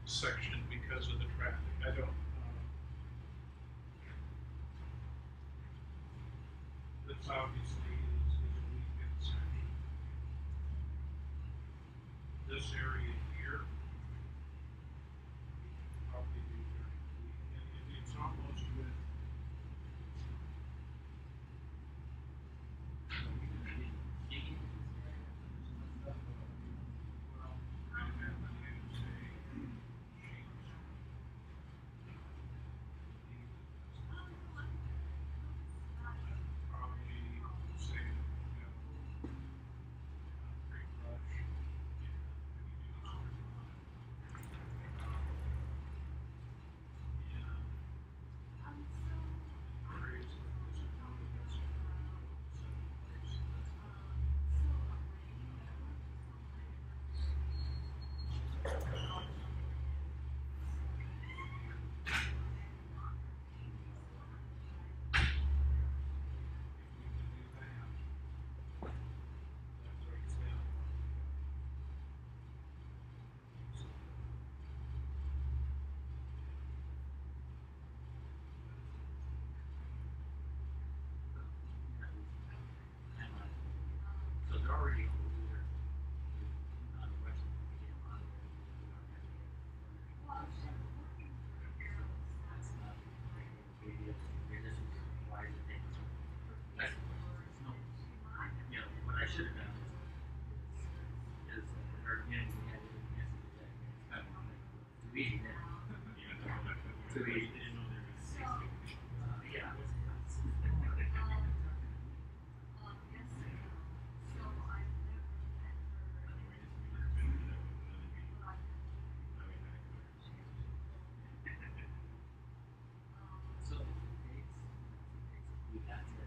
section because of the traffic. I don't. This obviously is a weekend section. This area here probably be during the week, and it's almost with. Well, I have to say, probably say, Great Rush, So they're already over there on the west that's not this is why is it taking so that's no what I should have done is or again we had to answer to that it's kind of too easy now. Too easy. Yeah. So we got to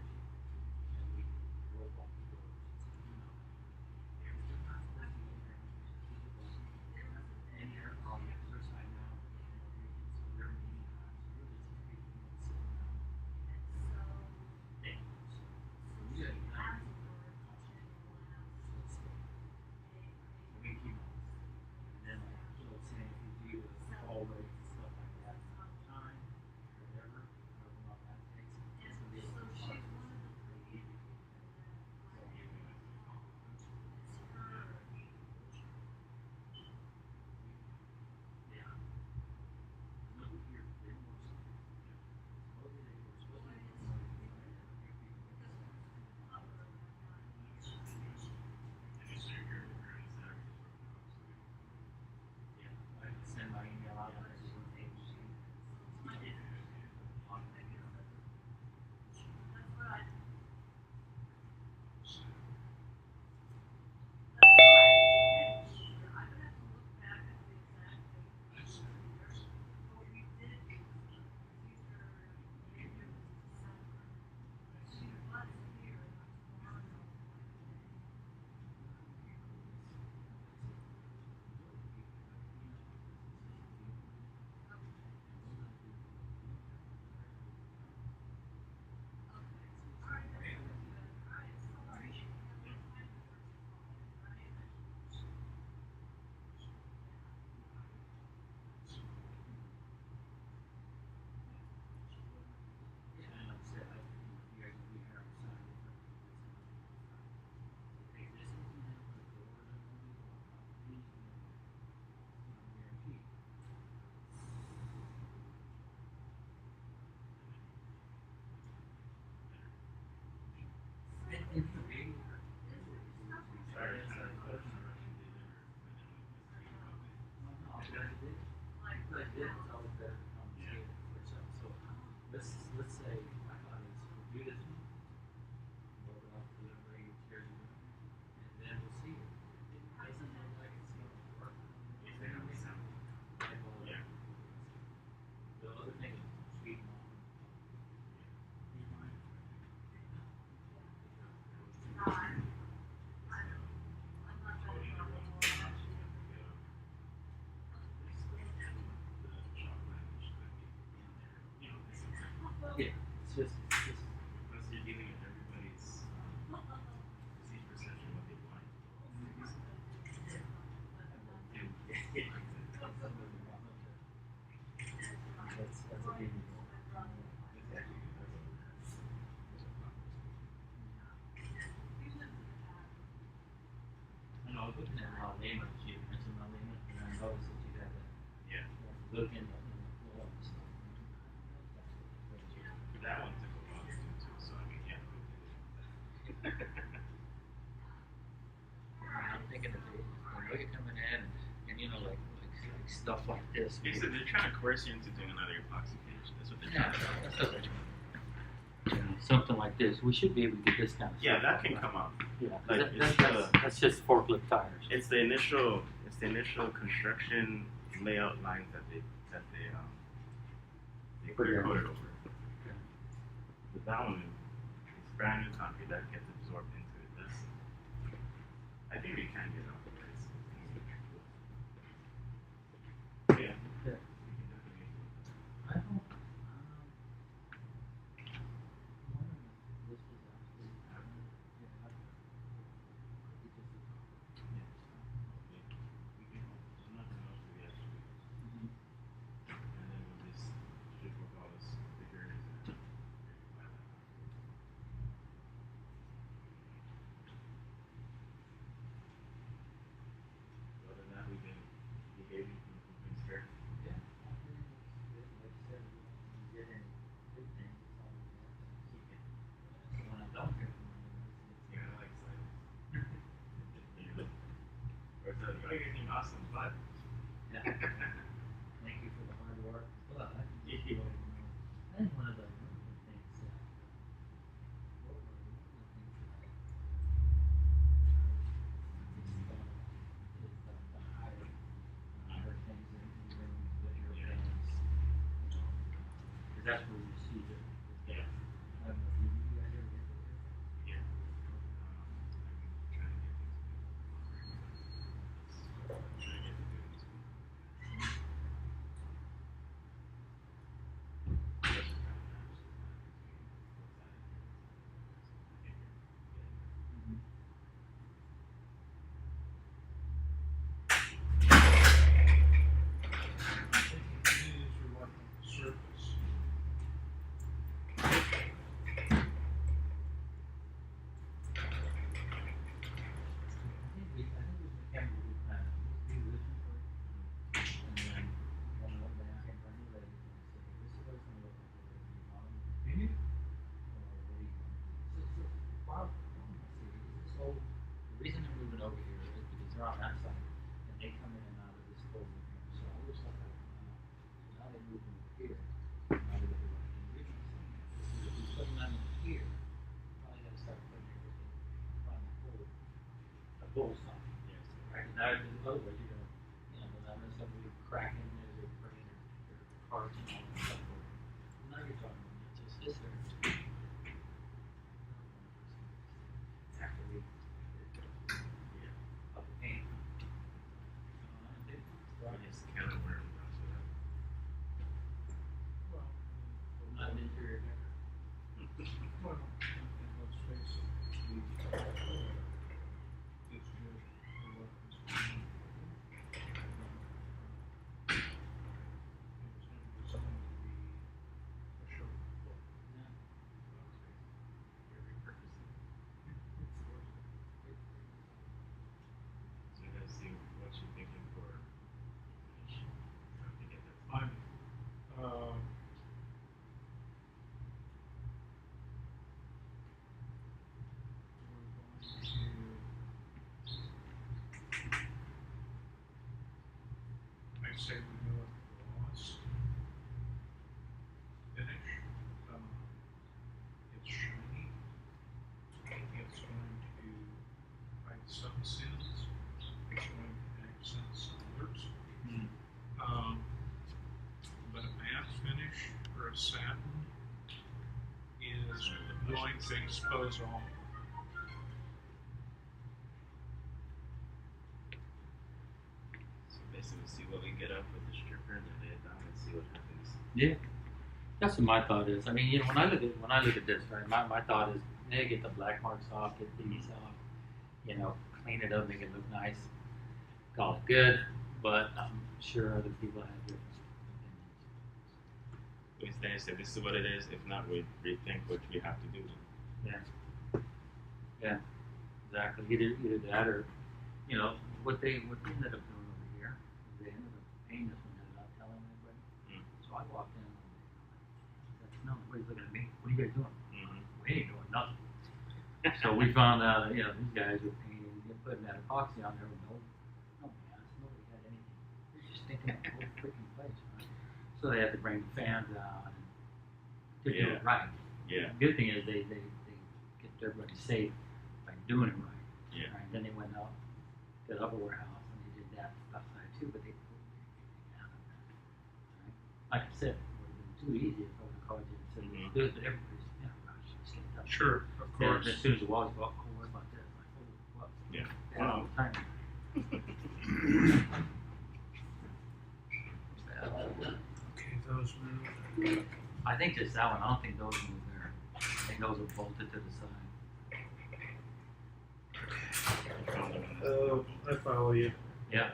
and we broke off the doors. There's the possibility in there on the other side now. So they're meeting on so really it's people sitting down. Yeah. So we got to we keep and then saying if you do the hallway and stuff like that time whatever however long that takes it's gonna be a little hard. Yeah. No, you're yeah, I send my email out on every page. Yeah, and like I said, you guys will be here on Saturday. Hey, this isn't happening. The doors are going to be locked. Guaranteed. And maybe sorry, sorry, it's always better to come and see it for yourself. So let's say my thought is we'll do this one, load it up, delivery, here's your room, and then we'll see it. If it doesn't look like it's going to work, then we have the other thing is sweet mom. was looking at La Lima, you mentioned La Lima, and I noticed that you had that Yeah. look in the floor and stuff. That one took a while to do too, so I mean, yeah. I'm thinking that they know you're coming in, and you know, like stuff like this. They said they're trying to coerce you into doing another epoxy finish. That's what they're Yeah, trying to do. that's what they're doing. Something like this, we should be able to get this kind of Yeah, stuff. that can come up. Yeah, Like, that's just forklift tires. It's the initial construction layout lines that they Put it coated on. over. But that one it's brand new concrete that gets absorbed into it. That's I think we can get it off, but it's yeah. Yeah. We can definitely do it. I don't. This was actually. We can there's nothing else we have to do. And then we'll just strip off all the stickers and rectify that. Other than that, we've been behaving from the complaints fair. Yeah. Like I said, we get any big things, it's all we have to keep it. So when I don't hear from them, Yeah, I like silence. Or it's like, you're awesome, but. yeah. Thank you for the hard work. But I think one of the things that what were one of the things that is the higher things in rooms with your Yeah. fans. Because that's where you see the Yeah. I don't know if you guys ever get there. Yeah. I'm trying to get things moving. I'm trying to get to do this week. These are like on the surface. I think we can do that. We listen for it. And then look back and run the ladies and say, this is what it's gonna look like. Do you? Or what do you want? So Bob, is this whole, the reason they're moving over here is because they're on that side and they come in and out of this building here. So all this stuff has to come out. So now they move over here. Now they go to the original thing. If you put them in here, probably gotta start putting everything on the full side. Yes. Right, now, otherwise you're gonna, you know, that mess up with cracking as they're bringing their carts and all that stuff over. Now you're talking about just this area. After we Yeah. up the paint. Yes, can of worms, that's what I. Well, Not an interior deck. well, and let's face it, it's good for what it's doing. It was never designed to be a show book. You're repurposing. So you guys see what you're thinking for finish. Trying to get that. I'm, I say we go with gloss finish. It's shiny. It's going to hide some sins. It's going to accent some others. But a matte finish or a satin is going to expose all. So basically, see what we get up with the stripper and then lay it down and see what happens. Yeah. That's what my thought is. I mean, you know, when I look at this, right, my thought is, hey, get the black marks off, get these off, you know, clean it up, make it look nice, call it good. But I'm sure other people have different opinions. We stand and say this is what it is. If not, we rethink what we have to do. Yeah. Yeah. Exactly. Either that or, you know, what they ended up doing over here, is they ended up paying this one without telling anybody. Mm. So I walked in one day, and I'm like, no, nobody's looking at me. What are you guys doing? Mm-hmm. We ain't doing nothing. So we found out that, you know, these guys were painting, they're putting that epoxy on there with no gas, nobody had anything. They're just thinking of the whole freaking place, right? So they had to bring the fans out and to do Yeah. it right. Yeah. The good thing is they kept everybody safe by doing it right. Yeah. Right? Then they went out to the upper warehouse and they did that outside too, but they put everything out of that. Right? Like I said, it would have been too easy if I would have called you and said, Mhm. do it, but everybody's in a rush. Let's get it done. Sure, of Yeah, course. as soon as the walls go up, oh, what about this? Like, oh, what? Yeah. Bad all the time. Okay, those moved. I think just that one. I don't think those move there. I think those are bolted to the side. Oh, I follow you. Yeah.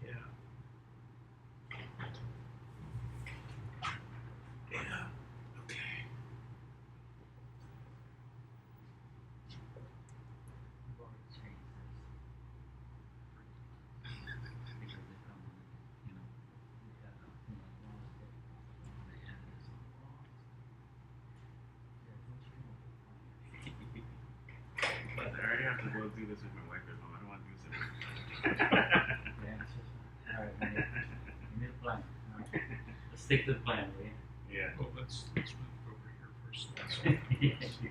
Yeah. Yeah, okay. We've already changed this. Because they come in, you know, we had a thing like walls, they added this on the walls. Yeah, don't you know? But I already have to go do this with my wife at home. I don't want to do this at home. Yeah, it's just, all right, we need a plan. All right. Let's stick to the plan, will you? Yeah. Well, let's move over here first. Okay. Guess we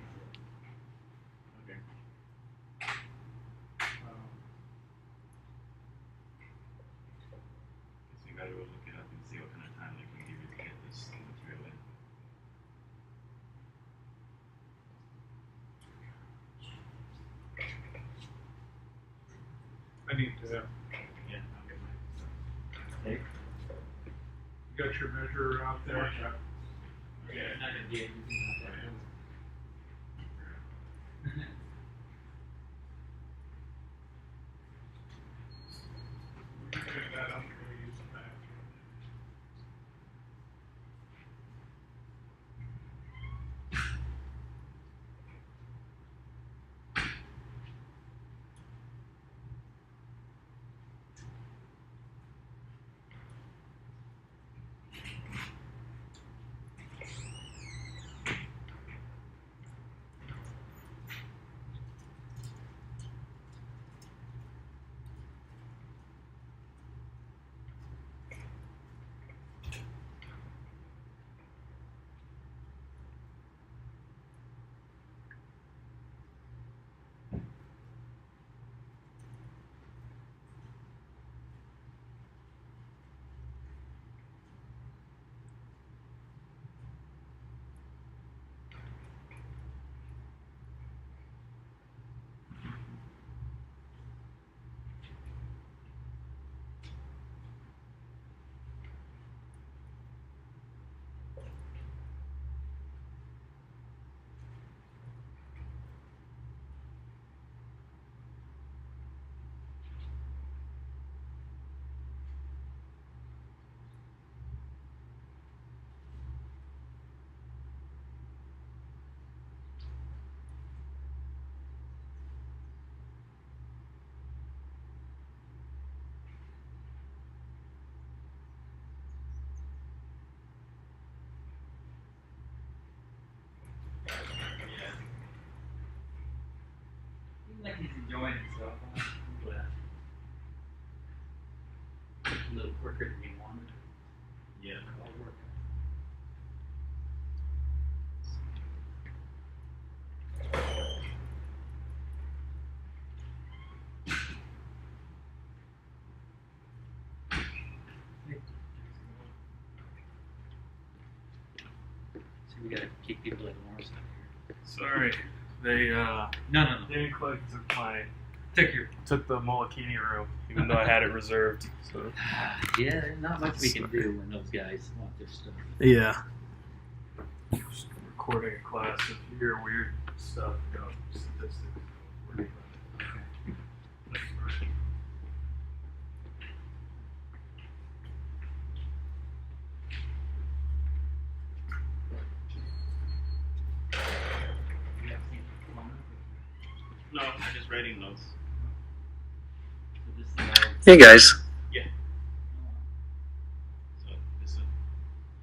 gotta go look it up and see what kind of time they can give you to get this material in. I need to, Yeah, I'll get mine. Hey. you got your measure out there? Yeah, it's not gonna be anything like that. Pick that up and we'll use the bathroom. Seems like he's enjoying himself. I'm glad. A little quicker than he wanted. Yeah. All work. So we gotta keep people like Lawrence out here. Sorry, they No. they enclosed Took your. took the Molokini room, even though I had it reserved. So Yeah, there's not much we can do when those guys want their stuff. yeah, just recording a class. If you hear weird stuff about statistics, don't worry about it. That's right. No, I'm just writing notes. Hey guys. Yeah. So this one,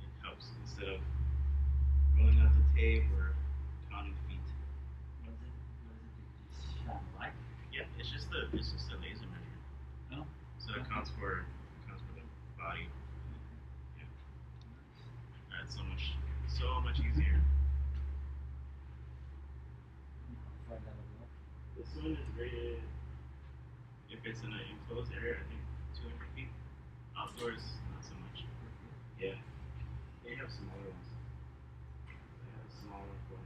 it helps instead of rolling out the tape or counting feet. What is it? Just shine light? Yeah, it's just a laser measure. Oh. So it counts for the body. Yeah. It's so much easier. Find out about This one is rated, if it's in an enclosed area, I think 200 feet. Outdoors, not so much. Yeah. They have smaller ones. They have a smaller one.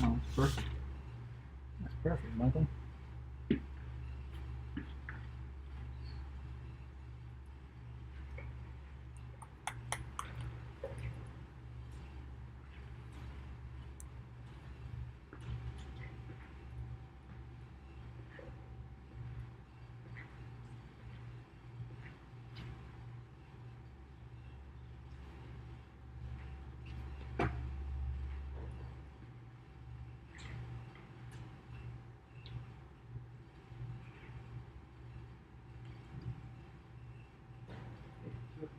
Oh, that's perfect. That's perfect, Michael.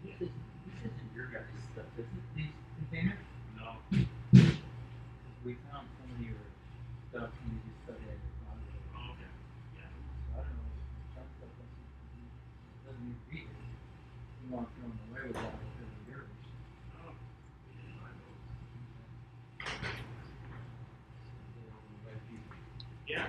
This isn't your guys' stuff, is it? These containers? No. We found some of your stuff and you just stuck it in your closet. Oh, okay. Yeah. So I don't know. Some stuff doesn't need to be here. You want to throw them away without it because of yours. Oh. Yeah.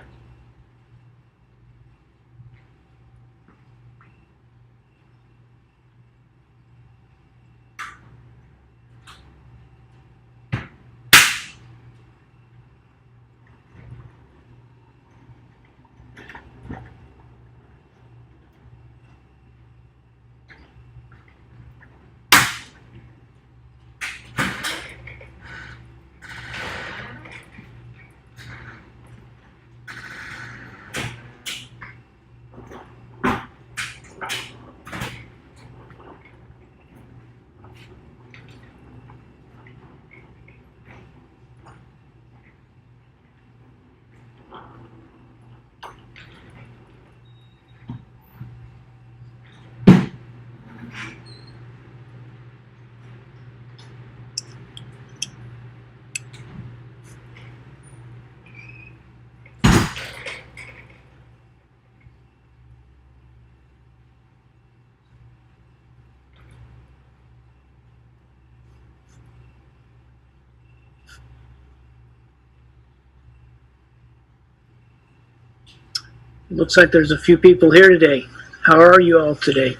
Looks like there's a few people here today. How are you all today?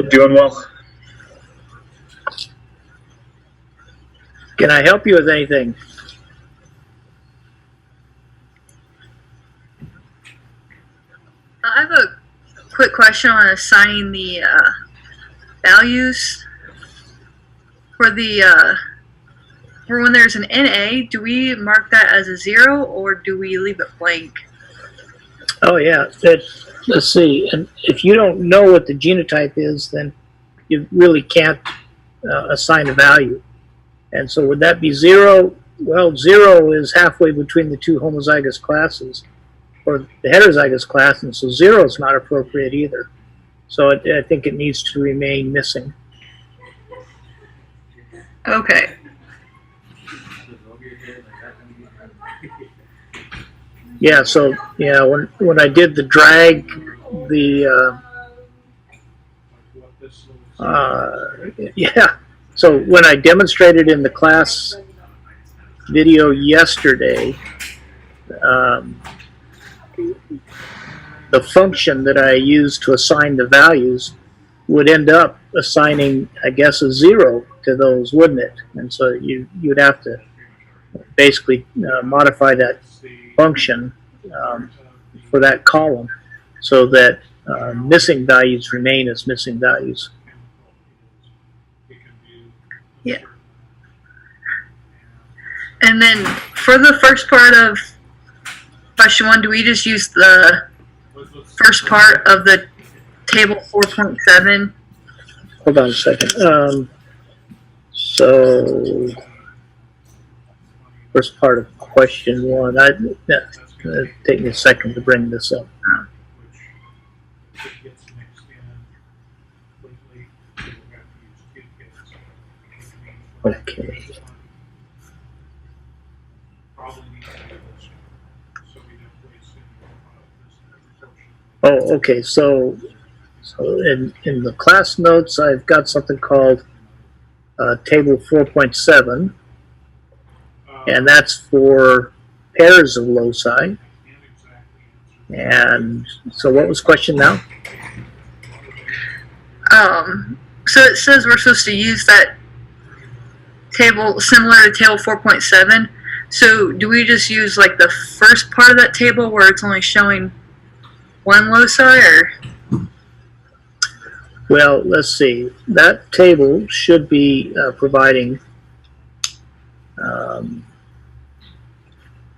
Doing well. Can I help you with anything? I have a quick question on assigning the values for the for when there's an NA. Do we mark that as a 0 or do we leave it blank? Oh yeah, let's see. And if you don't know what the genotype is, then you really can't assign a value. And so would that be 0? Well, 0 is halfway between the two homozygous classes, or the heterozygous class, and so 0 is not appropriate either. So I think it needs to remain missing. Okay. Yeah, so yeah, when I did the drag, the What this looks yeah, so when I demonstrated in the class video yesterday, the function that I used to assign the values would end up assigning, I guess, a 0 to those, wouldn't it? And so you'd have to basically modify that function for that column so that missing values remain as missing values. chemical is, it can do. Yeah. And then for the first part of question 1, do we just use the first part of the table 4.7? Hold on a second. So, first part of question 1. Take me a second to bring this up. Which, if it gets mixed in completely, we'll have to use KitKat, which means. Okay. Probably need to do this, so we don't waste any of this portion. Oh, okay. So in the class notes, I've got something called table 4.7, and that's for pairs of loci. Can't exactly answer. And so, what was question now? So it says we're supposed to use that table similar to table 4.7. So do we just use like the first part of that table where it's only showing one loci, or? Well, let's see. That table should be providing.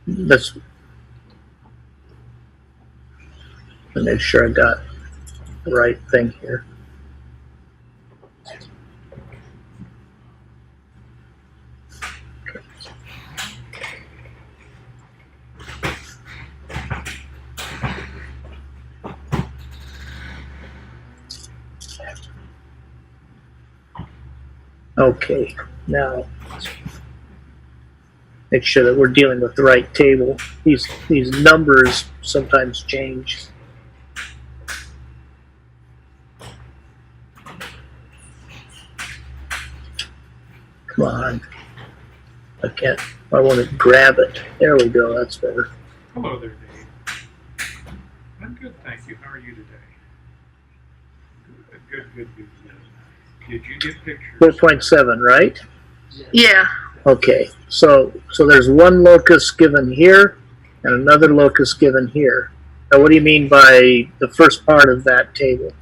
Let's make sure I got the right thing here. Okay, now make sure that we're dealing with the right table. These numbers sometimes change. Come on. I can't. I want to grab it. There we go. That's better. Hello there, Dave. I'm good, thank you. How are you today? Good. Did you get pictures? 4.7, right? Yeah. Okay. So there's one locus given here and another locus given here. Now, what do you mean by the first part of that table?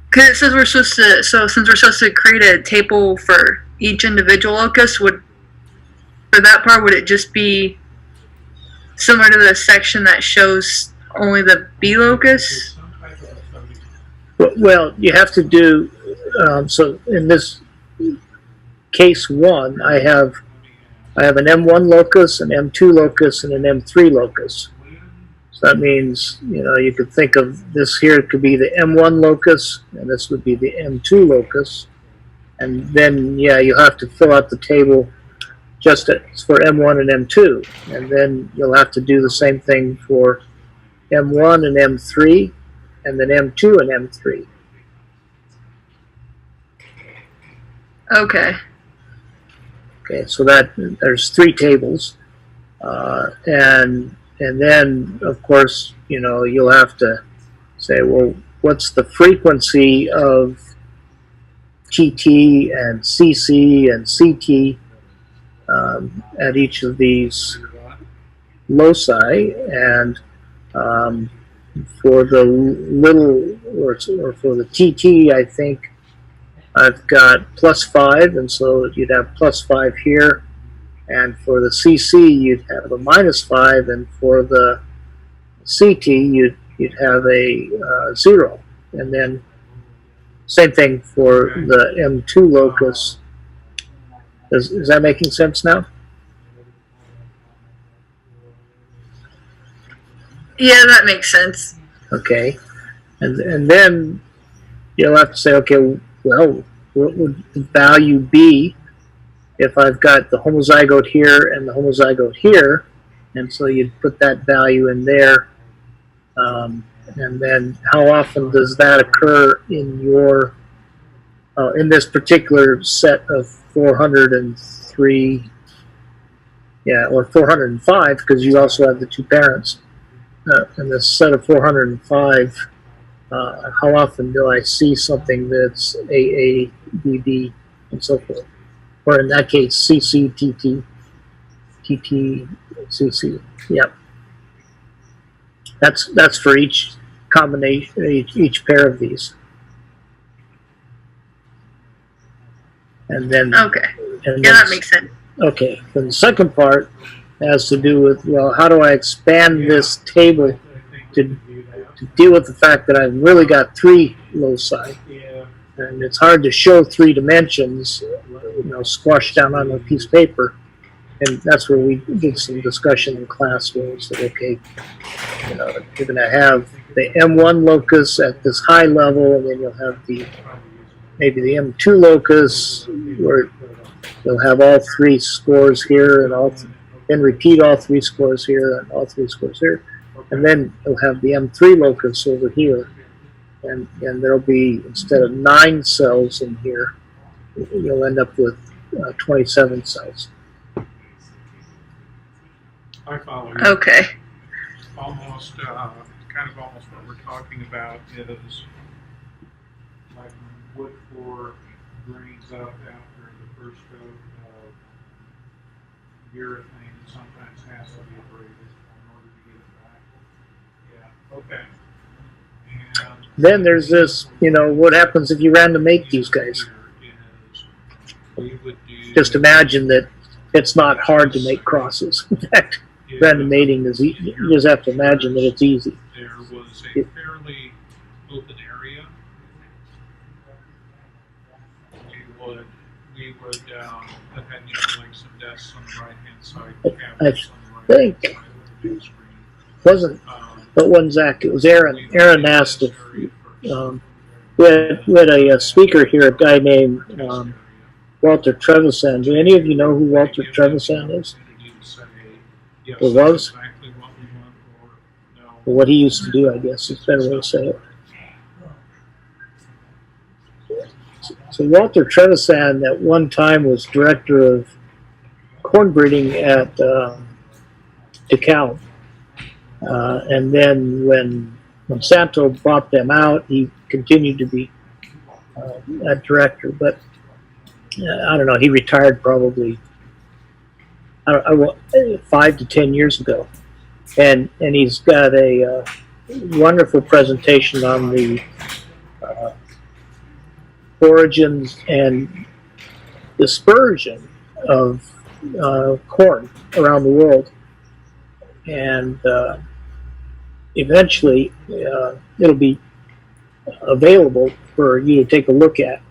Because it says we're supposed to, so since we're supposed to create a table for each individual locus, for that part, would it just be similar to the section that shows only the B locus? Some type of coding. Well, you have to do, so in this case 1, I have an M1 locus, an M2 locus, and an M3 locus. So that means, you could think of this here, it could be the M1 locus, and this would be the M2 locus. And then, you'll have to fill out the table just for M1 and M2. And then you'll have to do the same thing for M1 and M3, and then M2 and M3. Okay. Okay, so that there's 3 tables, and then of course you'll have to say, well, what's the frequency of TT and CC and CT at each of these loci, and for the little or for the TT, I think I've got +5, and so you'd have +5 here, and for the CC you'd have a -5, and for the CT you'd have a 0, and then same thing for the M2 locus. Is that making sense now? Yeah, that makes sense. Okay, and then you'll have to say, okay, well, what would the value be if I've got the homozygote here and the homozygote here? And so you'd put that value in there. And then how often does that occur in your, in this particular set of 403, or 405, because you also have the 2 parents. In this set of 405, how often do I see something that's AA, BB, and so forth? Or in that case, CC, TT, TT, CC. Yep. That's for each combination, each pair of these. And then, Okay. and Yeah, then, that makes sense. okay. Then the second part has to do with, well, how do I expand this table to deal with the fact that I've really got three loci, Yeah. and it's hard to show three dimensions, squashed down on a piece of paper. And that's where we did some discussion in class where we said, okay, you're going to have the M1 locus at this high level, and then you'll have maybe the M2 locus where you'll have all three scores here, and then repeat all three scores here and all three scores here, and then you'll have the M3 locus over here, and there'll be, instead of 9 cells in here, you'll end up with 27 cells. I follow you. Okay. Almost, kind of almost what we're talking about is like when wood floor drains up after the first coat of urethane, it sometimes has to be abraded in order to get it back. Yeah, okay. And Then there's this, what happens if you randomate these guys? We would do, Just imagine that it's not hard to make crosses. In fact, randomating is easy. You just have to imagine that it's easy. there was a fairly open area. We would have had, like some desks on the right hand side, cabinets on the right think- hand side of the screen. Wasn't, but wasn't Zach, it was Aaron. Aaron asked if, we had a speaker here, a guy named Walter Trevisan. Do any of you know who Walter Trevisan is? Or was? Or what he used to do, I guess, is a better way to say it. So Walter Trevisan at one time was director of corn breeding at DeKalb. And then when Monsanto bought them out, he continued to be that director. But I don't know, he retired probably 5 to 10 years ago. And he's got a wonderful presentation on the origins and dispersion of corn around the world. And eventually it'll be available for you to take a look at.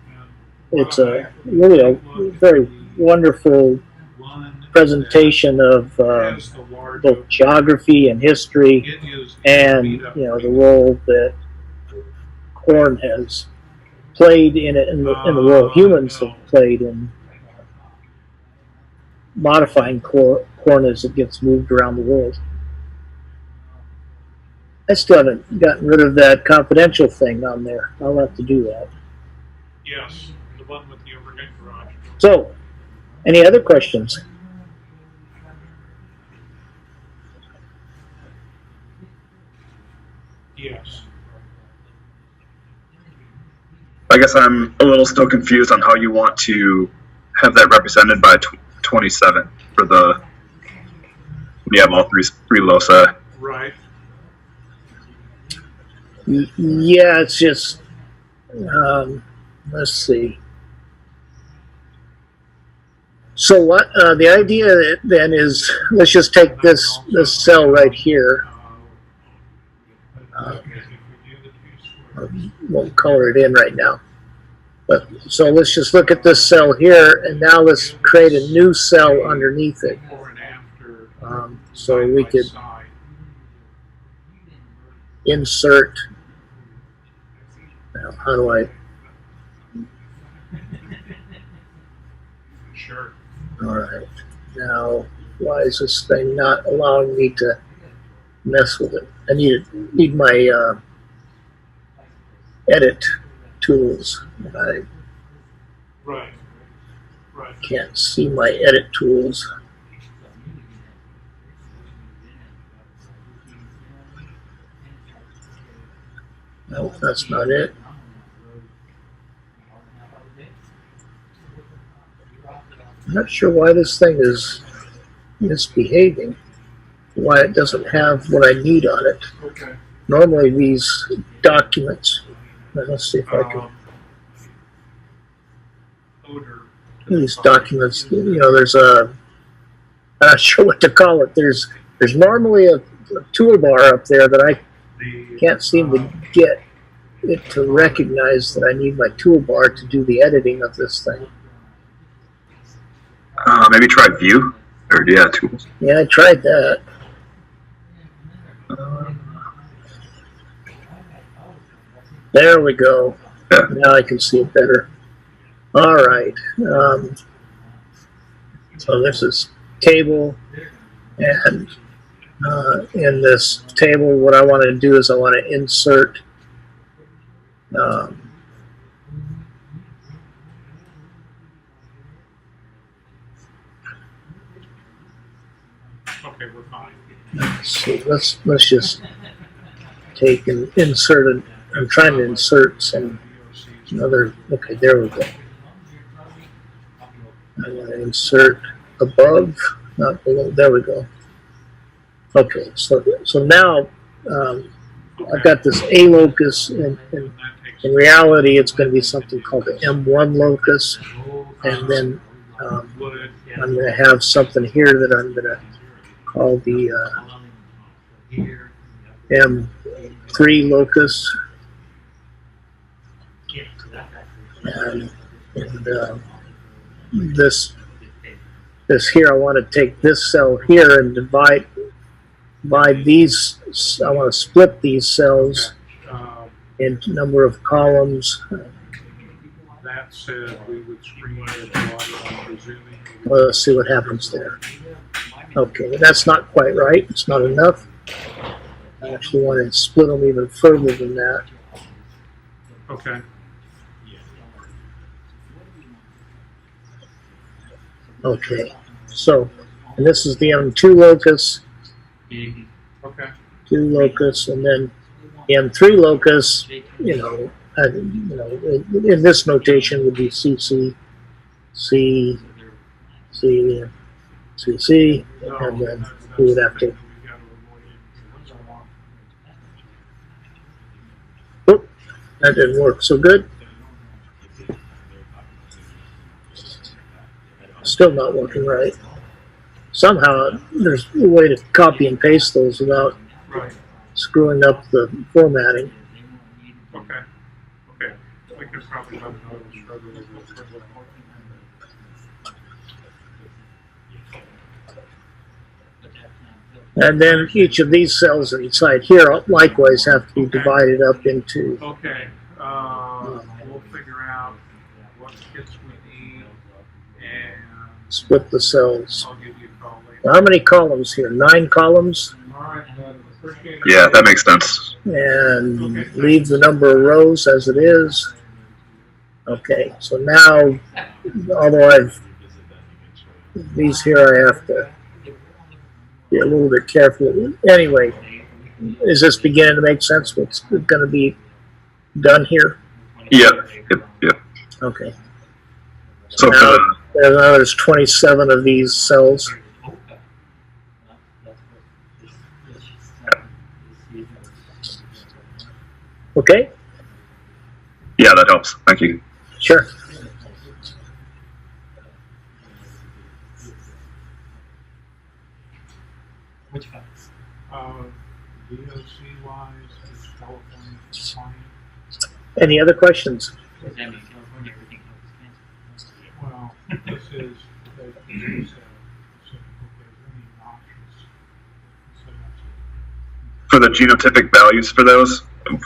It's really a very wonderful presentation of both geography and history, and the role that corn has played in the world. Humans have played in modifying corn as it gets moved around the world. I still haven't gotten rid of that confidential thing on there. I'll have to do that. Yes, the one with the overhead garage. So, any other questions? Yes. I guess I'm a little still confused on how you want to have that represented by 27 for the when you have all three loci. Right. Yeah, it's just, let's see. So what, the idea then is, let's just take this cell right here. We'll color it in right now. But so let's just look at this cell here, and now let's create a new cell underneath it. Before and after. So we side by could side. insert. Now, how do I? Sure. All right. Now, why is this thing not allowing me to mess with it? I need my edit tools. I Right. Right. can't see my edit tools. No, that's not it. I'm not sure why this thing is misbehaving. why it doesn't have what I need on it. Okay. Normally these documents, let's see if I can, Odor. these documents, you know, there's a, I'm not sure what to call it. There's normally a toolbar up there that I can't seem to get it to recognize that I need my toolbar to do the editing of this thing. Maybe try view, or yeah, tools. Yeah, I tried that. There we go. Yeah. Now I can see it better. All right. So this is table, and in this table, what I want to do is I want to insert Okay, we're fine. let's see, let's just take and insert it. I'm trying to insert some other. Okay, there we go. I want to insert above, not below. There we go. Okay, so now I've got this A locus, and in reality, it's going to be something called the M1 locus, and then I'm going to have something here that I'm going to call the M3 locus, and this here, I want to take this cell here and divide these. I want to split these cells into number of columns. That said, we would screen the water, I'm presuming. Well, let's see what happens there. Okay, that's not quite right. It's not enough. I actually want to split them even further than that. Okay. Okay, so, and this is the M2 locus, Okay. 2 locus, and then the M3 locus, you know, in this notation would be CC, C, C, CC, and then we would have to. Oop, that didn't work so good. Still not working right. Somehow there's a way to copy and paste those without Right. screwing up the formatting. Okay. Okay. We could probably have another struggle with this. And then each of these cells inside here likewise have to be divided up into. Okay. We'll figure out what kits we need, and Split the cells. I'll give you a call later. How many columns here? 9 columns? All right, appreciate it. Yeah, that makes sense. And leave the number of rows as it is. Okay, so now, although these here I have to be a little bit careful. Anyway, is this beginning to make sense what's going to be done here? Yep. Okay. So for Now, the, there's 27 of these cells. Okay, yeah, that helps. Thank you. sure. Which one? DOC wise, is California compliant? Any other questions? Does that mean California, everything else is canceled? Well, this is, okay, any noxious. So that's For the genotypic values for those,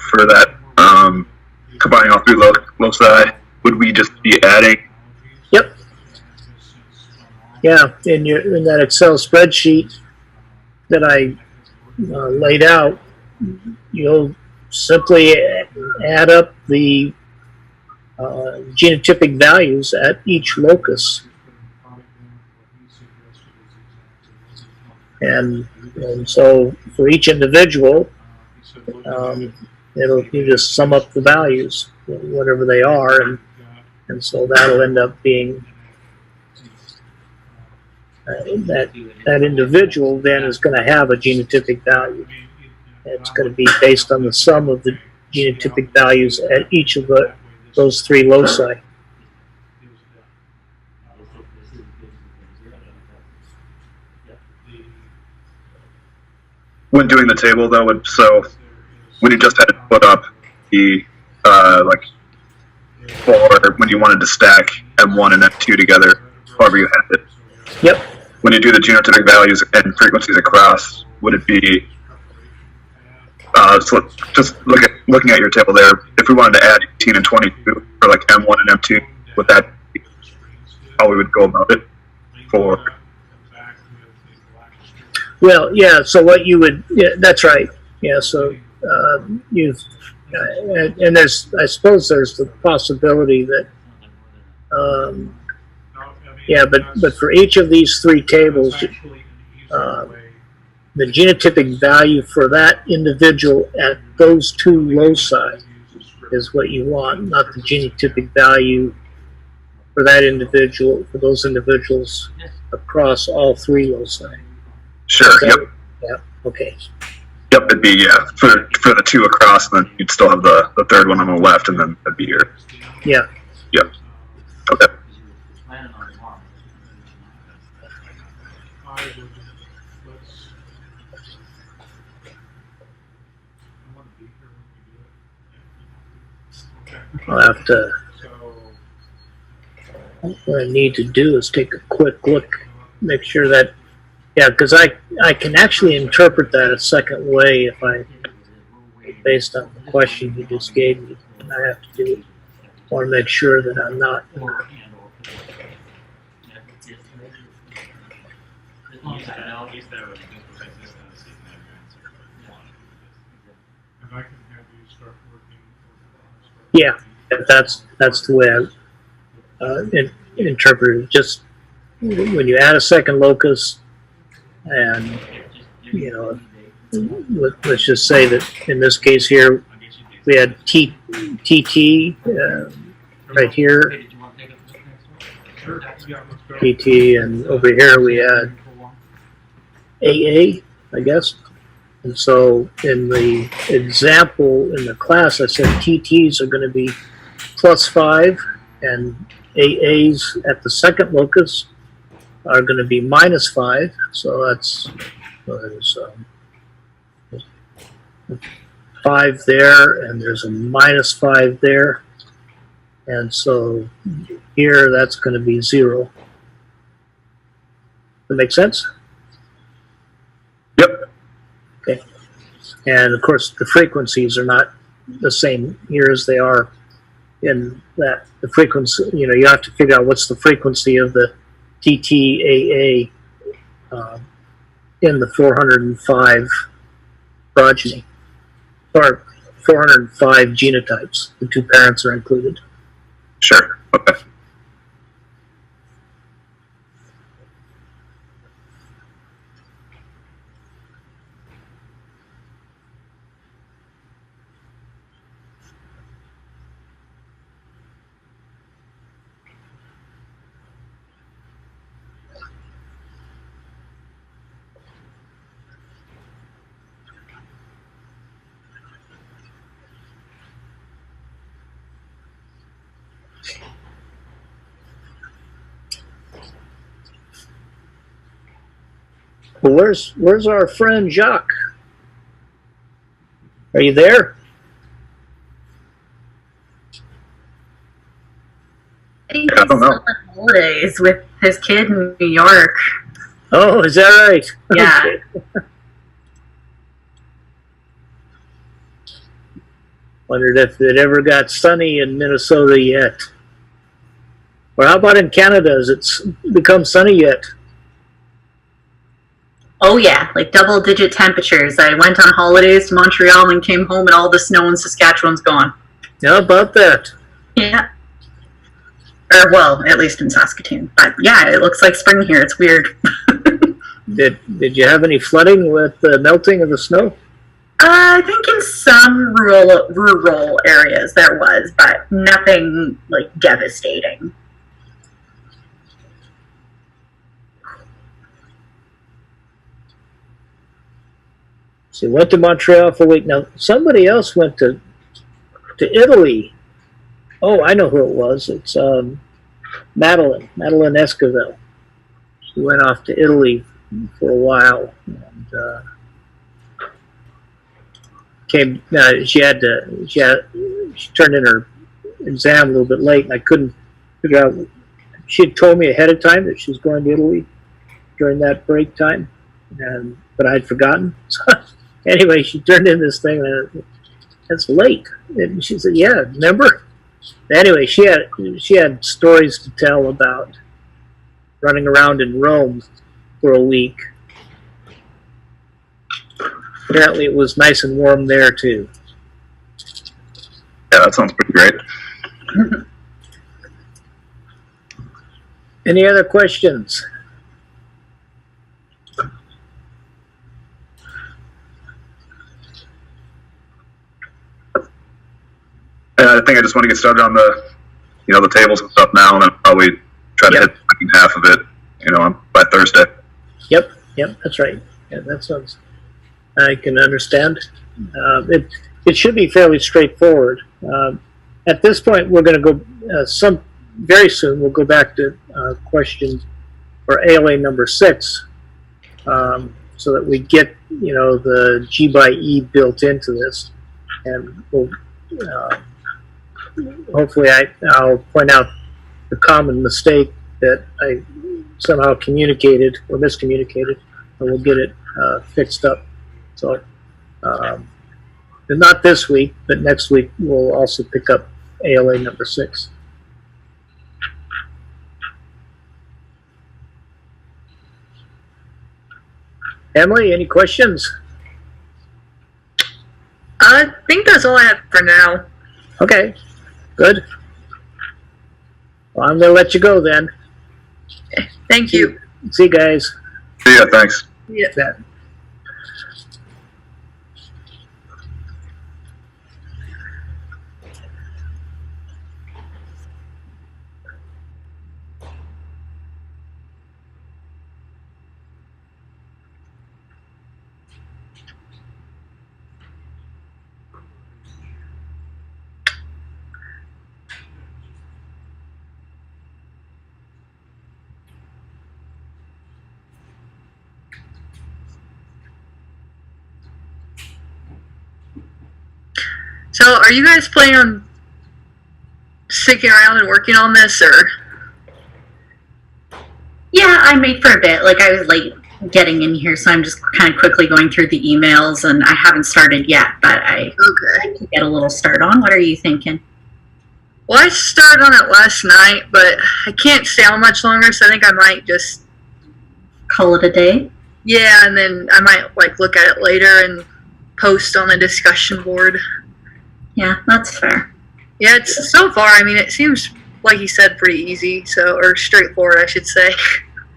for that, combining all 3 loci, would we just be adding? Yep. Yeah, in that Excel spreadsheet that I laid out, you'll simply add up the genotypic values at each locus, and so for each individual, you just sum up the values, whatever they are, and so that'll end up being that individual then is going to have a genotypic value. It's going to be based on the sum of the genotypic values at each of those three loci. When doing the table though, so when you just had to put up the like for when you wanted to stack M1 and M2 together, however you had it. Yep. When you do the genotypic values and frequencies across, would it be so just looking at your table there, if we wanted to add 18 and 22 for like M1 and M2, would that be how we would go about it for? Well, yeah, so what you would, yeah, that's right. Yeah, so and there's, I suppose there's the possibility that, yeah, but for each of these three tables, the genotypic value for that individual at those two loci is what you want, not the genotypic value for that individual, for those individuals across all three loci. Sure. Yep. Yeah. Okay. Yep. It'd be for the two across, and then you'd still have the third one on the left, and then that'd be your. Yeah. Yep. Okay. I'll have to. What I need to do is take a quick look, make sure that. Yeah, because I can actually interpret that a second way if I, based on the question you just gave me. I have to do. Want to make sure that I'm not. Yeah, that's the way I interpret it. Just when you add a second locus, and you know, let's just say that in this case here, we had TT right here, TT, and over here we had AA, I guess. And so in the example in the class, I said TTs are going to be +5, and AAs at the second locus are going to be -5. So that's 5 there, and there's a -5 there. And so here that's going to be 0. That make sense? Yep. Okay. And of course the frequencies are not the same here as they are in that. The frequency, you know, you have to figure out what's the frequency of the TTAA in the 405 progeny, or 405 genotypes. The two parents are included. Sure. Okay. Well, where's our friend Jacques? Are you there? I think I don't know. he's still on holidays with his kid in New York. Oh, is that right? Yeah. Okay. Wondered if it ever got sunny in Minnesota yet. Or how about in Canada? Has it become sunny yet? Oh yeah, like double-digit temperatures. I went on holidays to Montreal and came home, and all the snow in Saskatchewan's gone. How about that? Yeah. Or well, at least in Saskatoon. But yeah, it looks like spring here. It's weird. Did you have any flooding with the melting of the snow? I think in some rural areas there was, but nothing like devastating. She went to Montreal for a week. Now, somebody else went to Italy. Oh, I know who it was. It's Madeline Esquivel. She went off to Italy for a while. And, she turned in her exam a little bit late, and I couldn't figure out. She had told me ahead of time that she was going to Italy during that break time, but I'd forgotten. So anyway, she turned in this thing, and it's late. And she said, "Yeah, remember?" Anyway, she had stories to tell about running around in Rome for a week. Apparently, it was nice and warm there too. Yeah, that sounds pretty great. Any other questions? I think I just want to get started on the tables and stuff now, and then probably try to hit the second half of it, by Thursday. Yep, that's right. Yeah, that sounds. I can understand. It should be fairly straightforward. At this point, we're going to go very soon. We'll go back to question for ALA number 6, so that we get the G by E built into this, and we'll. Hopefully, I'll point out the common mistake that I somehow communicated or miscommunicated, and we'll get it fixed up. So, not this week, but next week we'll also pick up ALA number 6. Emily, any questions? I think that's all I have for now. Okay, good. Well, I'm going to let you go then. Thank you. See you guys. See ya, thanks. Yeah. That. So, are you guys planning on sticking around and working on this, or? Yeah, I made for a bit. Like, I was late getting in here, so I'm just kind of quickly going through the emails, and I haven't started yet, but I could get a little start on. What are you thinking? Well, I started on it last night, but I can't stay on much longer, so I think I might just call it a day? Yeah, and then I might look at it later and post on the discussion board. Yeah, that's fair. Yeah, it's so far. I mean, it seems like you said pretty easy, or straightforward, I should say.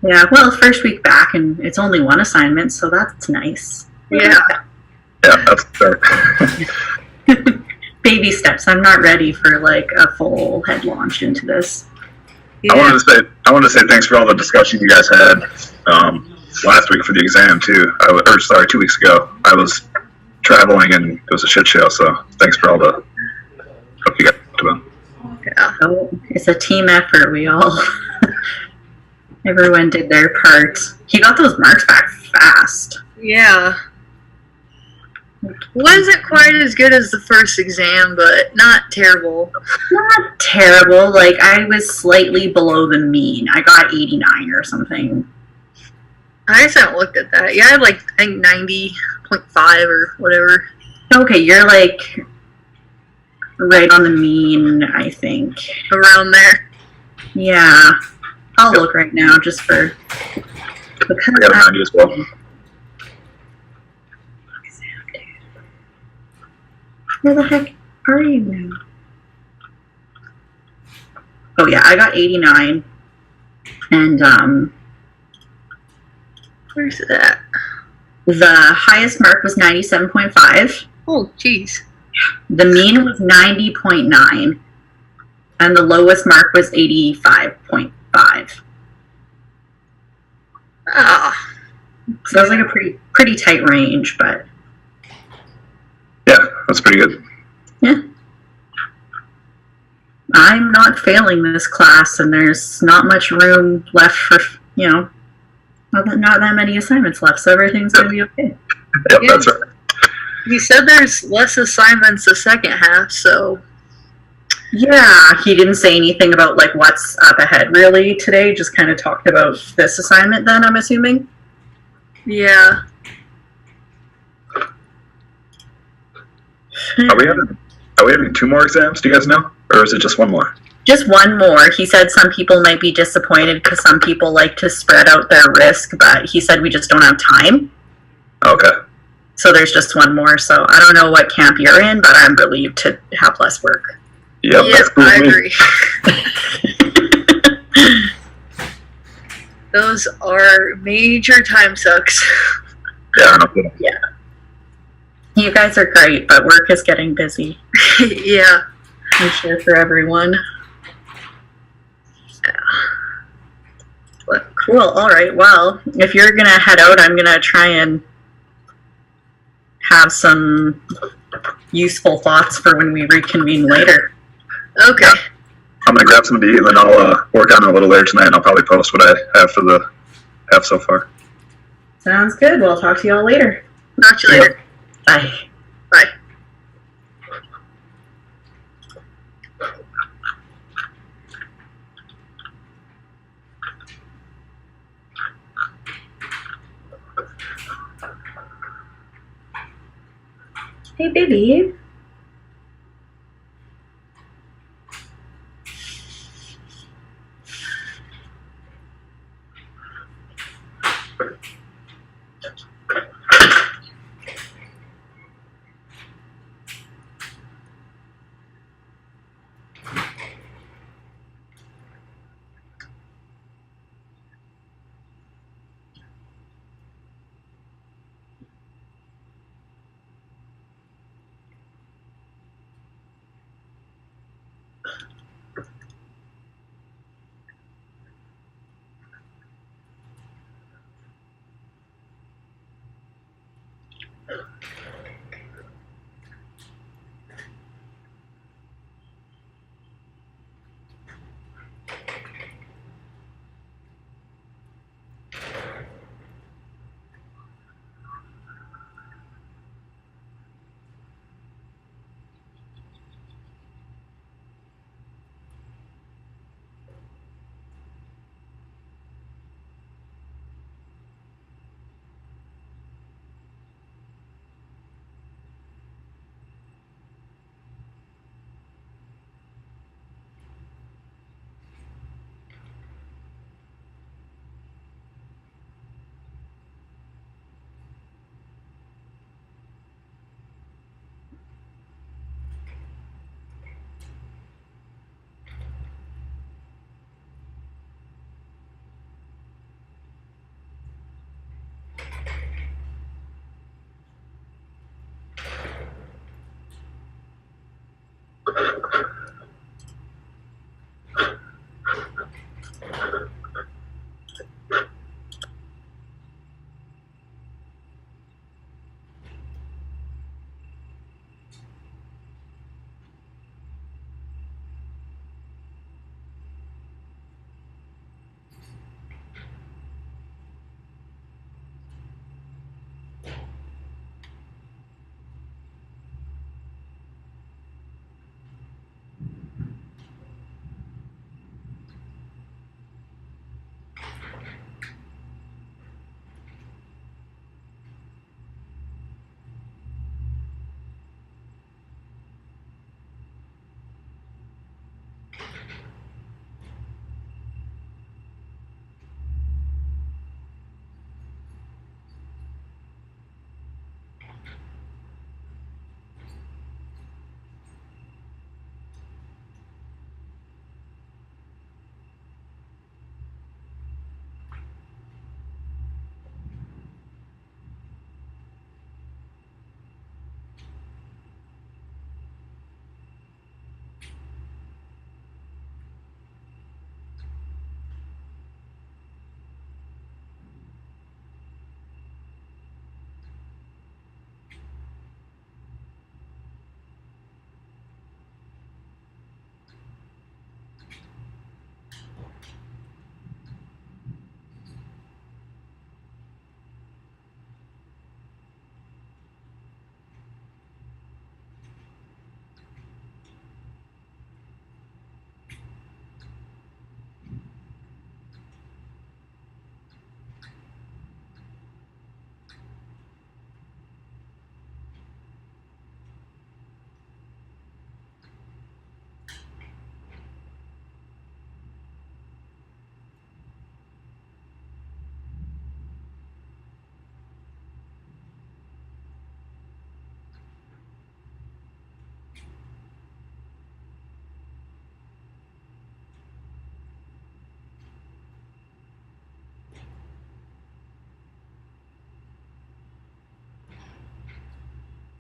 Yeah, well, first week back, and it's only one assignment, so that's nice. Yeah. Yeah, that's fair. Baby steps. I'm not ready for a full head launch into this. Yeah. I wanted to say thanks for all the discussion you guys had last week for the exam too. 2 weeks ago. I was traveling and it was a shit show. So thanks for all the help you got to. Yeah. Oh, it's a team effort. We all, everyone did their part. He got those marks back fast. Yeah. Wasn't quite as good as the first exam, but not terrible. Not terrible. I was slightly below the mean. I got 89 or something. I just haven't looked at that. Yeah, I had I think 90.5 or whatever. Okay, you're right on the mean, I think. Around there. Yeah. I'll look right now just for... I got a 90 as well. Where the heck are you now? Oh yeah, I got 89. And Where's it at? the highest mark was 97.5. Oh, jeez. The mean was 90.9. And the lowest mark was 85.5. Ah. So it was a pretty tight range, but That's pretty good. I'm not failing this class, and there's not much room left for, not that many assignments left, so everything's going to be okay. Yep, Yeah. that's right. He said there's less assignments the second half, so Yeah, he didn't say anything about like what's up ahead really today, just kind of talked about this assignment then, I'm assuming. yeah. Are we having 2 more exams? Do you guys know? Or is it just 1 more? Just one more. He said some people might be disappointed because some people like to spread out their risk, but he said we just don't have time. Okay. So there's just one more. So I don't know what camp you're in, but I'm relieved to have less work. Yep, Yep, that's cool I with me. agree. Those are major time sucks. Yeah, no kidding. You guys are great, but work is getting busy. Yeah. I'm sure for everyone. But cool. All right. Well, if you're gonna head out, I'm gonna try and have some useful thoughts for when we reconvene later. Okay. I'm gonna grab something to eat, and then I'll work on it a little later tonight, and I'll probably post what I have for the half so far. Sounds good. Well, I'll talk to you all later. Talk to you later. Bye. Bye. Hey, baby.